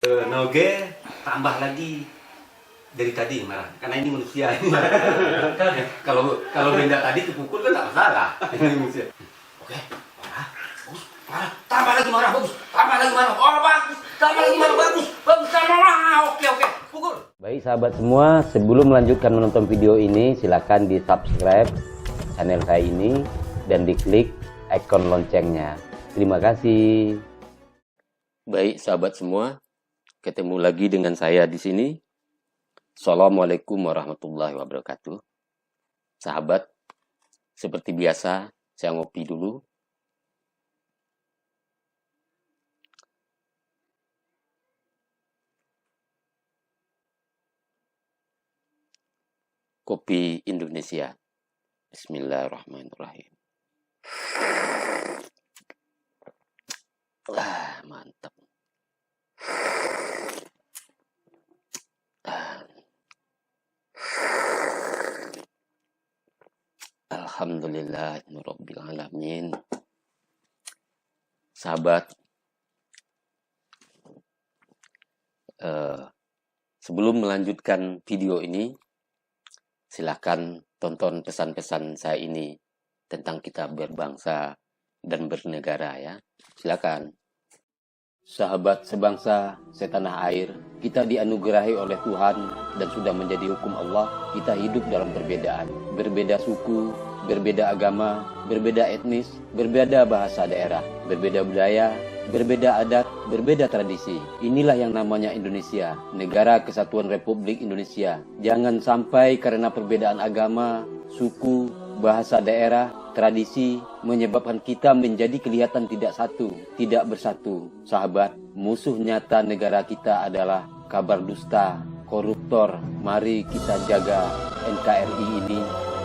Noge tambah lagi dari tadi marah karena ini manusia ini. Kalau benda tadi kepukul kan tak masalah. Ini manusia. Oke, marah, bagus, marah, tambah lagi marah, bagus, tambah lagi marah, oh bagus, tambah lagi marah, bagus, bagus, tambah marah, oke, pukul. Baik sahabat semua, sebelum melanjutkan menonton video ini, silakan di subscribe channel saya ini dan diklik ikon loncengnya. Terima kasih. Baik sahabat semua, ketemu lagi dengan saya di sini. Assalamualaikum warahmatullahi wabarakatuh. Sahabat, seperti biasa, saya ngopi dulu. Kopi Indonesia. Bismillahirrahmanirrahim. Mantap. Alhamdulillahirabbil alamin. Sahabat, sebelum melanjutkan video ini, silakan tonton pesan-pesan saya ini tentang kita berbangsa dan bernegara ya. Silakan. Sahabat sebangsa, setanah air, kita dianugerahi oleh Tuhan dan sudah menjadi hukum Allah. Kita hidup dalam perbedaan, berbeda suku, berbeda agama, berbeda etnis, berbeda bahasa daerah, berbeda budaya, berbeda adat, berbeda tradisi. Inilah yang namanya Indonesia, Negara Kesatuan Republik Indonesia. Jangan sampai karena perbedaan agama, suku, bahasa daerah, tradisi menyebabkan kita menjadi kelihatan tidak satu, tidak bersatu. Sahabat, musuh nyata negara kita adalah kabar dusta, koruptor. Mari kita jaga NKRI ini,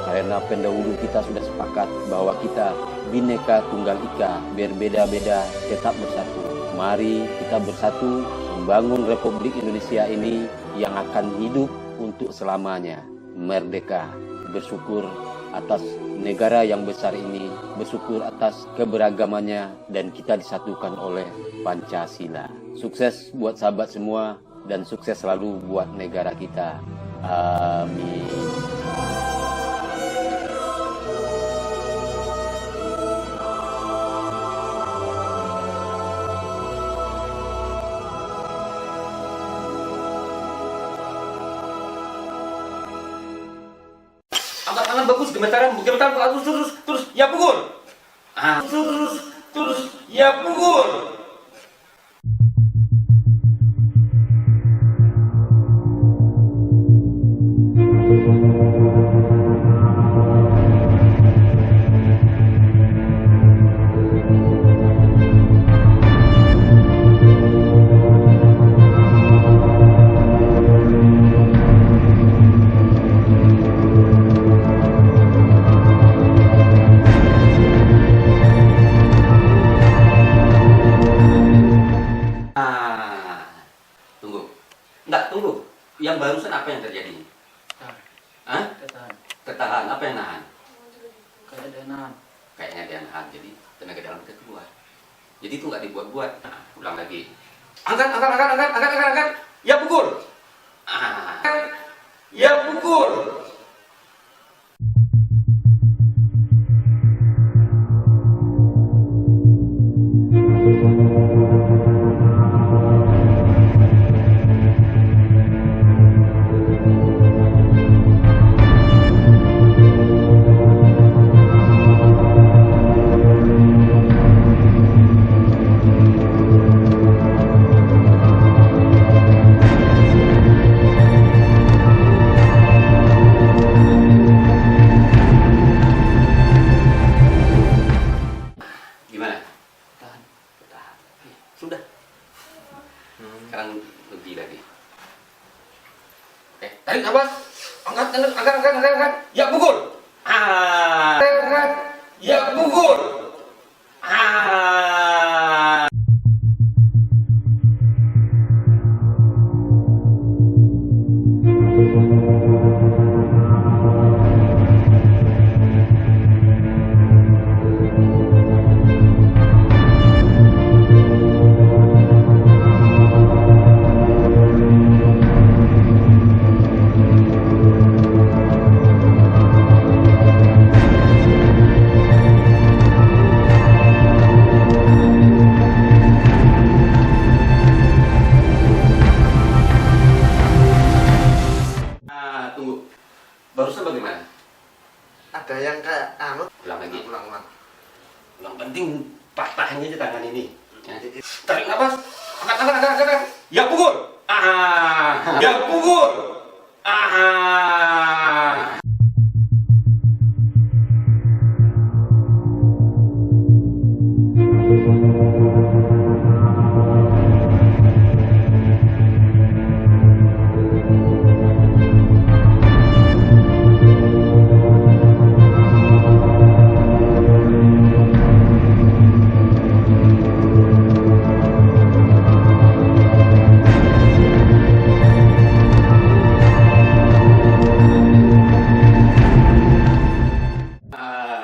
karena pendahulu kita sudah sepakat bahwa kita Bhinneka Tunggal Ika, berbeda-beda tetap bersatu. Mari kita bersatu membangun Republik Indonesia ini yang akan hidup untuk selamanya. Merdeka, bersyukur atas negara yang besar ini, bersyukur atas keberagamannya, dan kita disatukan oleh Pancasila. Sukses buat sahabat semua, dan sukses selalu buat negara kita. Amin. Angkat tangan bagus, gemetaran bagus, terus, ya pukul. Terus, ya pukul. Tunggu. Yang barusan apa yang terjadi? Hah? Ketahan. Apa yang nahan? Kayaknya dia nahan. Jadi tenaga dalam kita keluar. Jadi itu nggak dibuat-buat. Nah, ulang lagi. Angkat. Ya pukul. Ya pukul. Sudah. Sekarang lebih lagi. Oke, tarik nafas. Angkat. Ya pukul. Ya pukul. Ulang lagi. Ulang. Yang penting patahin aja tangan ini. Ya. Tarik nafas. Angkat. Ya pukul. Ya pukul.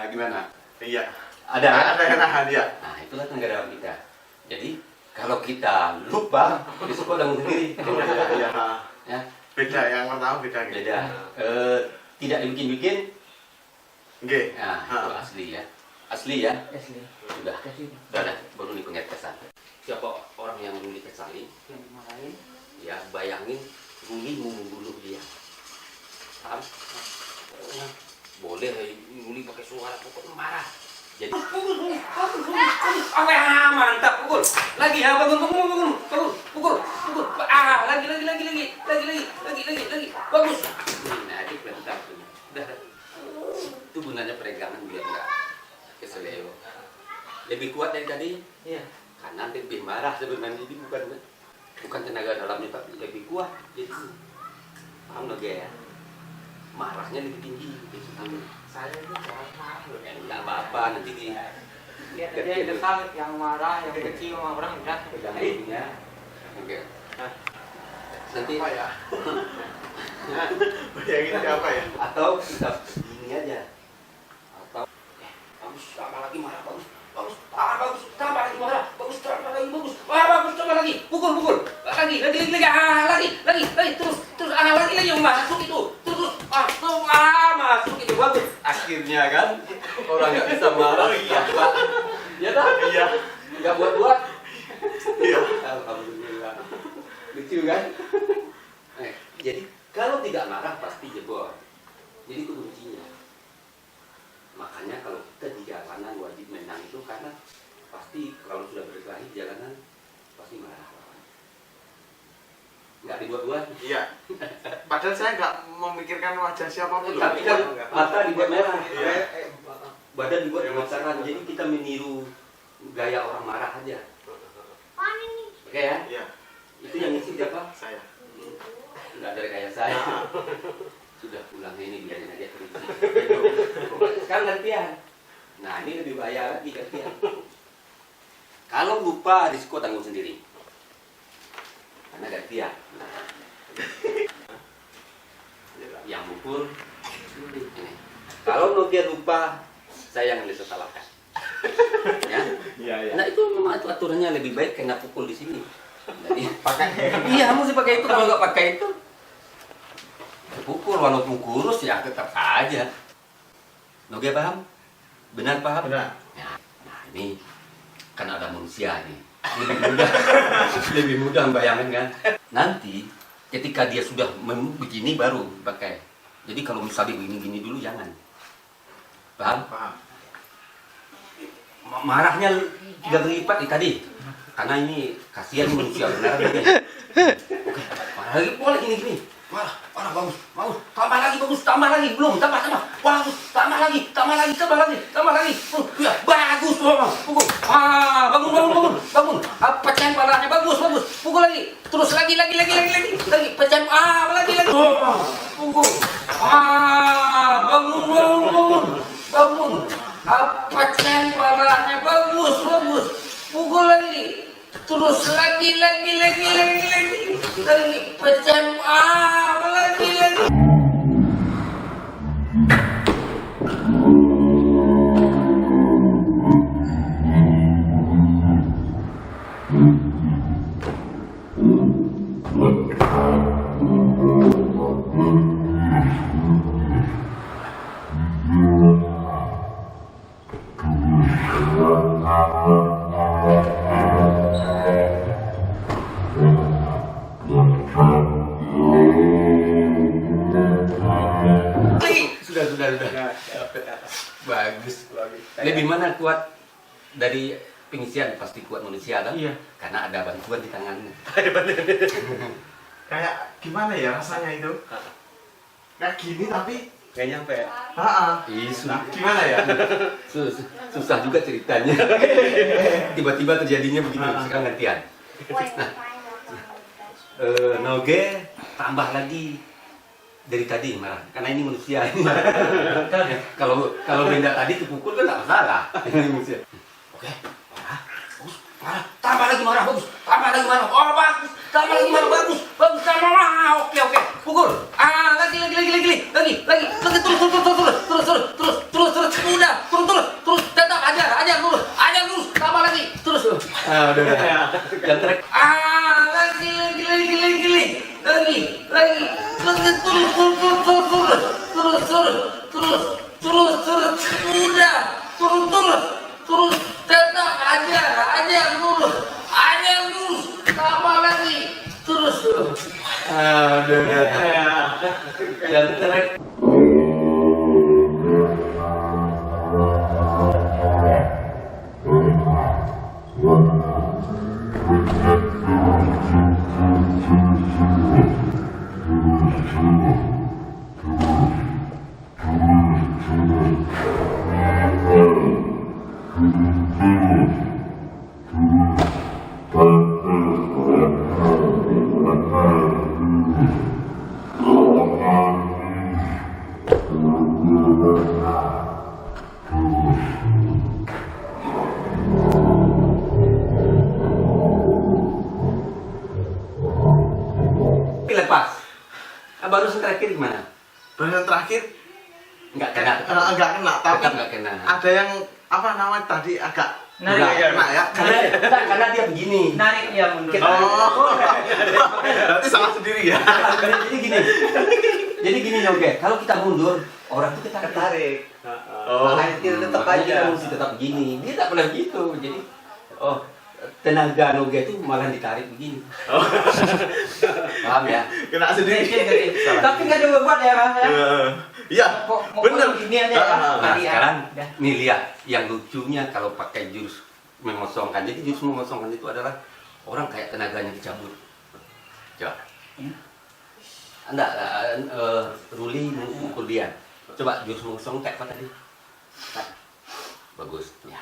Gimana? Iya. Ada yang nahan ya. Nah, itulah tenaga dalam kita. Jadi, kalau kita lupa, besok udah sendiri. Iya. Ya, Beda yang pertama beda. beda. Tidak dibikin-bikin. Oke. Nah, itu asli ya. Asli ya. Asli. Sudah. Sudah. Baru nih pengetesan. Siapa orang yang Ruli kesali? Yang dimarahin. Ya, bayangin Ruli mau membunuh dia. Paham? Boleh Ruli pakai suara pokoknya marah. Jadi mantap, pukul. Lagi ya, bangun. Pukul. Lagi. Bagus. Nah, itu perintah tuh. Udah. Itu gunanya peregangan biar enggak keseleo. Lebih kuat dari tadi. Iya. Karena lebih marah sebenarnya, jadi bukan tenaga dalamnya tapi lebih kuat. Jadi paham lo ya? Marahnya lebih tinggi. Gitu. Saya itu jangan marah loh. Enggak apa-apa nanti di Lihat aja yang kesal, yang marah, yang kecil sama orang udah. pegangan ya. Oke. Nanti Apa ya? Bayangin siapa ya? atau kita gini aja. Atau bagus tambah lagi marah bagus. Bagus tambah lagi marah. Bagus tambah lagi bagus. Bagus tambah lagi. Pukul. Lagi. Lagi. Terus lagi yang masuk itu. Terus masuk itu bagus. Akhirnya kan orang nggak bisa marah. Iya. Ya tak? Iya. Nggak buat. Iya. Alhamdulillah. Lucu kan? Jadi kalau tidak marah pasti jebol. Jadi itu kuncinya. Makanya kalau kita di jalanan wajib menang itu karena pasti kalau sudah berkelahi di jalanan pasti marah. Nggak dibuat-buat. Iya. Padahal saya nggak memikirkan wajah siapapun. Tapi kan mata dibuat merah. Iya. Badan dibuat gemeteran. Jadi kita meniru gaya orang marah aja. Oke ya? Iya. Itu yang ngisi siapa? Saya. Nggak ada kayak saya. Sudah pulang ini biarin aja terus. Sekarang gantian. Nah ini lebih bahaya lagi gantian. Kalau lupa risiko tanggung sendiri. Karena gantian. Yang mukul ini. Kalau dia lupa, saya yang disalahkan. Ya. Iya. Nah itu memang itu aturannya lebih baik kena pukul di sini. Jadi, iya mesti pakai itu, kalau nggak pakai itu pukul walaupun kurus ya tetap aja. Noge paham? Benar paham? Benar. Ya, nah ini kan ada manusia nih. Lebih mudah membayangkan kan. Nanti ketika dia sudah begini baru pakai. Jadi kalau misalnya begini-gini dulu jangan. Paham? Paham. Marahnya 3 kali lipat tadi. Karena ini kasihan manusia benar lagi. Oke, marah lagi boleh gini. Marah bagus. Tambah lagi, belum, tambah. Bagus, tambah lagi. Ya, bagus, pukul. Bangun. Pecahin palanya, bagus. Pukul lagi. Terus lagi. Pecahin, lagi. Pukul. Bangun. Pecahin palanya, bagus. Pukul lagi. Terus lagi. Pecahin, lagi. Sudah. Bagus. Lebih mana kuat dari pengisian? Pasti kuat manusia kan? Iya. Karena ada bantuan di tangannya. Kayak gimana ya rasanya itu? Kayak gini tapi Gak nyampe. Nah, gimana ya? Susah juga ceritanya. Tiba-tiba terjadinya begitu. Sekarang gantian. Noge tambah lagi dari tadi marah. Karena ini manusia. Kalau benda tadi kepukul kan tak masalah. Ini manusia. Oke, marah. Bagus. Marah. Tambah lagi marah. Bagus. Tambah lagi marah. Oh, bagus. Tambah lagi marah. Bagus. Bagus. Tambah marah. Oke. Pukul. Lagi. Terus. Udah. Terus. Tetap ajar terus. Tambah lagi. Terus. Udah. Jangan trek. Lagi. Terus. Udah. Terus. Tetap ajar terus. Tambah lagi. Terus. Udah. Jangan trek. Lepas. Baru terakhir gimana? Baru terakhir Enggak kena. enggak kena, tapi Tetap nggak kena. ada yang apa namanya tadi agak Narik. kena ya. Karena dia begini. Narik ya mundur. Oh, berarti salah sendiri ya. Jadi gini Noge, kalau kita mundur, orang itu kita Ketarik. Oh. Makanya kita tetap Makanya aja. kita mesti tetap begini. Dia tak pernah gitu. Jadi, tenaga Noge itu malah ditarik begini. Paham ya? Kena sendiri. Tapi nggak ada beban ya Mas ya. Iya, Mau bener. gini aja ya. Nah, Tadi ya. sekarang Udah. nih lihat yang lucunya kalau pakai jurus mengosongkan. Jadi jurus mengosongkan itu adalah orang kayak tenaganya dicabut. Coba. Enggak, Ruli mukul dia. Coba jurus mengosong kayak apa tadi? Bagus. Ya.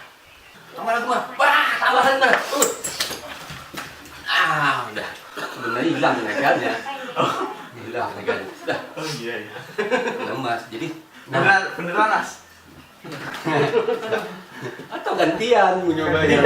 Tambah lagi mah. Wah, tambah lagi mah. Udah. Sebenarnya hilang tenaganya. Hilang tenaganya. Sudah. Oh iya. Lemas. Jadi Beneran Nas. atau gantian mau nyobanya.